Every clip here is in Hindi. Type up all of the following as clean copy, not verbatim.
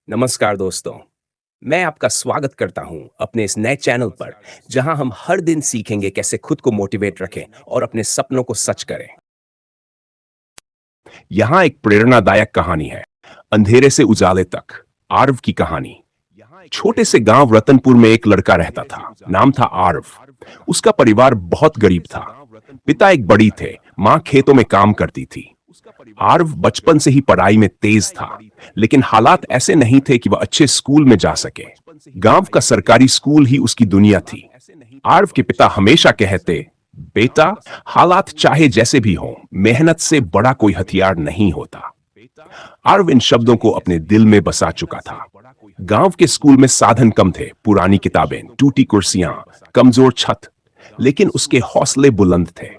नमस्कार दोस्तों, मैं आपका स्वागत करता हूं अपने इस नए चैनल पर, जहां हम हर दिन सीखेंगे कैसे खुद को मोटिवेट रखें और अपने सपनों को सच करें। यहाँ एक प्रेरणादायक कहानी है। अंधेरे से उजाले तक, आरव की कहानी। छोटे से गांव रतनपुर में एक लड़का रहता था। नाम था आरव। उसका परिवार बहुत गरीब था। पिता एक बड़ी थे, माँ खेतों में काम करती थी। आरव बचपन से ही पढ़ाई में तेज था, लेकिन हालात ऐसे नहीं थे कि वह अच्छे स्कूल में जा सके। गांव का सरकारी स्कूल ही उसकी दुनिया थी। आरव के पिता हमेशा कहते, बेटा, हालात चाहे जैसे भी हों, मेहनत से बड़ा कोई हथियार नहीं होता। आरव इन शब्दों को अपने दिल में बसा चुका था। गांव के स्कूल में साधन कम थे, पुरानी किताबें, टूटी कुर्सियां, कमजोर छत, लेकिन उसके हौसले बुलंद थे।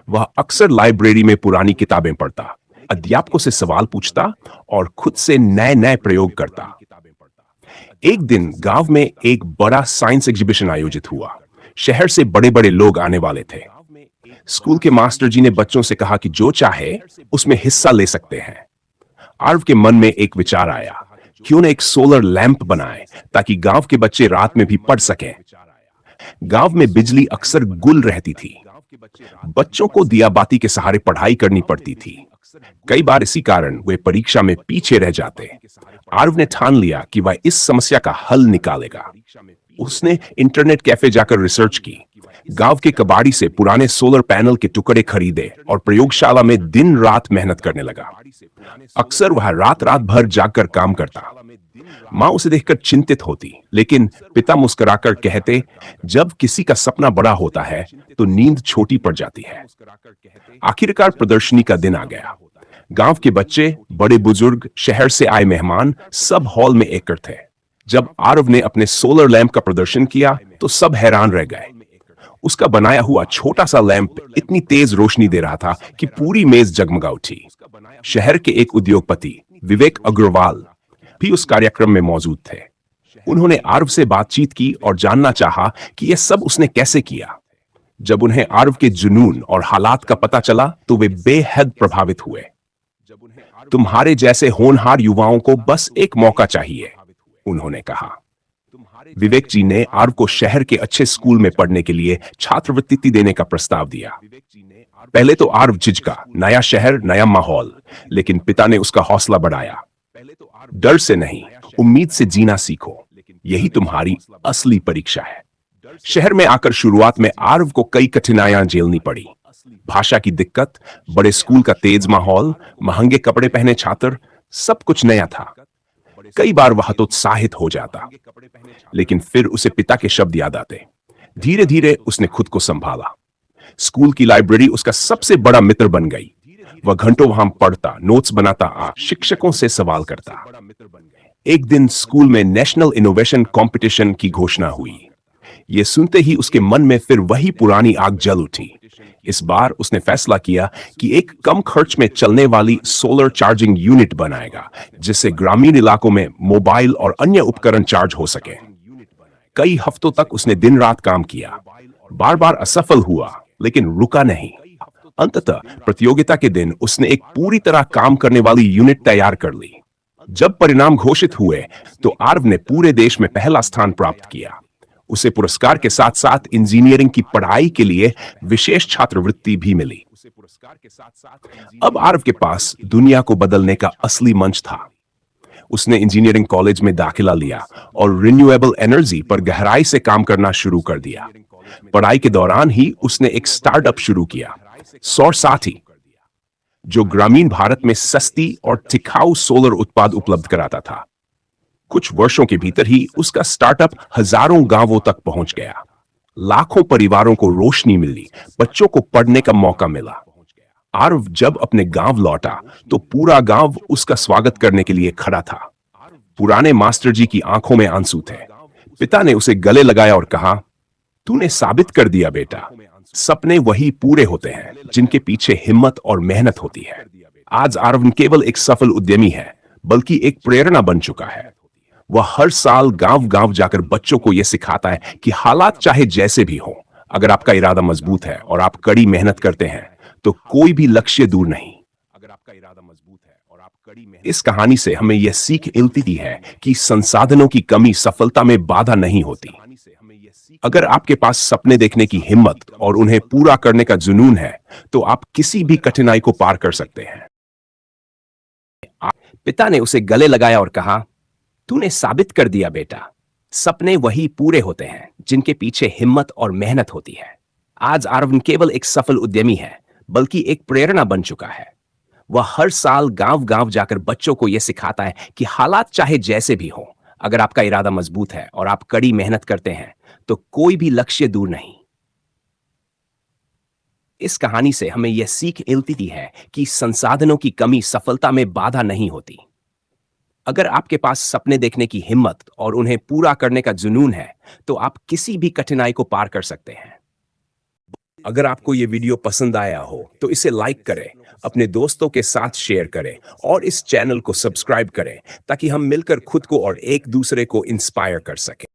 वह अक्सर लाइब्रेरी में पुरानी किताबें पढ़ता, अध्यापकों से सवाल पूछता और खुद से नए नए प्रयोग करता। एक दिन गांव में एक बड़ा साइंस एग्जीबिशन आयोजित हुआ। शहर से बड़े बड़े लोग आने वाले थे। स्कूल के मास्टर जी ने बच्चों से कहा कि जो चाहे उसमें हिस्सा ले सकते हैं। आरव के मन में एक विचार आया, क्यों न एक सोलर लैंप बनाए ताकि गांव के बच्चे रात में भी पढ़ सकें। गांव में बिजली अक्सर गुल रहती थी। बच्चों को दिया बाती के सहारे पढ़ाई करनी पड़ती थी। कई बार इसी कारण वे परीक्षा में पीछे रह जाते। आरव ने ठान लिया कि वह इस समस्या का हल निकालेगा। उसने इंटरनेट कैफे जाकर रिसर्च की, गांव के कबाड़ी से पुराने सोलर पैनल के टुकड़े खरीदे और प्रयोगशाला में दिन रात मेहनत करने लगा। अक्सर वह रात रात भर जागकर काम करता। मां उसे देखकर चिंतित होती, लेकिन पिता मुस्कुराकर कहते, जब किसी का सपना बड़ा होता है तो नींद छोटी पड़ जाती है। आखिरकार प्रदर्शनी का दिन आ गया। गांव के बच्चे, बड़े बुजुर्ग, शहर से आए मेहमान सब हॉल में एकत्र थे। जब आरव ने अपने सोलर लैंप का प्रदर्शन किया तो सब हैरान रह गए। उसका बनाया हुआ छोटा सा लैंप इतनी तेज रोशनी दे रहा था कि पूरी मेज जगमगा उठी। शहर के एक उद्योगपति, विवेक अग्रवाल, भी उस कार्यक्रम में मौजूद थे। उन्होंने आरव से बातचीत की और जानना चाहा कि यह सब उसने कैसे किया। जब उन्हें आरव के जुनून और हालात का पता चला तो वे बेहद प्रभावित हुए। तुम्हारे जैसे होनहार युवाओं को बस एक मौका चाहिए, उन्होंने कहा। विवेक जी ने आरव को शहर के अच्छे स्कूल में पढ़ने के लिए छात्रवृत्ति देने का प्रस्ताव दिया। पहले तो आरव झिझका, नया शहर, नया माहौल, लेकिन पिता ने उसका हौसला बढ़ाया। डर से नहीं, उम्मीद से जीना सीखो, यही तुम्हारी असली परीक्षा है। शहर में आकर शुरुआत में आरव को कई कठिनाइयां झेलनी पड़ी। भाषा की दिक्कत, बड़े स्कूल का तेज माहौल, महंगे कपड़े पहने छात्र, सब कुछ नया था। कई बार वह हतोत्साहित हो जाता, लेकिन फिर उसे पिता के शब्द याद आते। धीरे धीरे उसने खुद को संभाला। स्कूल की लाइब्रेरी उसका सबसे बड़ा मित्र बन गई। वह घंटों वहां पढ़ता, नोट्स बनाता, शिक्षकों से सवाल करता। एक दिन स्कूल में नेशनल इनोवेशन कंपटीशन की घोषणा हुई। यह सुनते ही उसके मन में फिर वही पुरानी आग जल उठी। इस बार उसने फैसला किया कि एक कम खर्च में चलने वाली सोलर चार्जिंग यूनिट बनाएगा, जिससे ग्रामीण इलाकों में मोबाइल और अन्य उपकरण चार्ज हो सके। कई हफ्तों तक उसने दिन रात काम किया। बार बार असफल हुआ, लेकिन रुका नहीं। अंततः प्रतियोगिता के दिन उसने एक पूरी तरह काम करने वाली यूनिट तैयार कर ली। जब परिणाम घोषित हुए तो आरव ने पूरे देश में पहला स्थान प्राप्त किया। उसे पुरस्कार के साथ साथ इंजीनियरिंग की पढ़ाई के लिए विशेष छात्रवृत्ति भी मिली। अब आरव के पास दुनिया को बदलने का असली मंच था। उसने इंजीनियरिंग कॉलेज में दाखिला लिया और रिन्यूएबल एनर्जी पर गहराई से काम करना शुरू कर दिया। पढ़ाई के दौरान ही उसने एक स्टार्टअप शुरू किया, सौर साथी, जो ग्रामीण भारत में सस्ती और टिकाऊ सोलर उत्पाद उपलब्ध कराता था। कुछ वर्षों के भीतर ही उसका स्टार्टअप हजारों गांवों तक पहुंच गया। लाखों परिवारों को रोशनी मिली, बच्चों को पढ़ने का मौका मिला। आरव जब अपने गांव लौटा तो पूरा गांव उसका स्वागत करने के लिए खड़ा था। पुराने मास्टर जी की आंखों में आंसू थे। पिता ने उसे गले लगाया और कहा, तूने साबित कर दिया बेटा, सपने वही पूरे होते हैं जिनके पीछे हिम्मत और मेहनत होती है। आज आरव न केवल एक सफल उद्यमी है, बल्कि एक प्रेरणा बन चुका है। वह हर साल गांव गांव जाकर बच्चों को यह सिखाता है कि हालात चाहे जैसे भी हो, अगर आपका इरादा मजबूत है और आप कड़ी मेहनत करते हैं तो कोई भी लक्ष्य दूर नहीं। इस कहानी से हमें यह सीख मिलती है कि संसाधनों की कमी सफलता में बाधा नहीं होती। अगर आपके पास सपने देखने की हिम्मत और उन्हें पूरा करने का जुनून है, तो आप किसी भी कठिनाई को पार कर सकते हैं। पिता ने उसे गले लगाया और कहा, तूने साबित कर दिया बेटा, सपने वही पूरे होते हैं जिनके पीछे हिम्मत और मेहनत होती है। आज आरव न केवल एक सफल उद्यमी है, बल्कि एक प्रेरणा बन चुका है। वह हर साल गांव-गांव जाकर बच्चों को यह सिखाता है कि हालात चाहे जैसे भी हो, अगर आपका इरादा मजबूत है और आप कड़ी मेहनत करते हैं, तो कोई भी लक्ष्य दूर नहीं। इस कहानी से हमें यह सीख मिलती है कि संसाधनों की कमी सफलता में बाधा नहीं होती। अगर आपके पास सपने देखने की हिम्मत और उन्हें पूरा करने का जुनून है, तो आप किसी भी कठिनाई को पार कर सकते हैं। अगर आपको यह वीडियो पसंद आया हो, तो इसे लाइक करें, अपने दोस्तों के साथ शेयर करें और इस चैनल को सब्सक्राइब करें ताकि हम मिलकर खुद को और एक दूसरे को इंस्पायर कर सकें।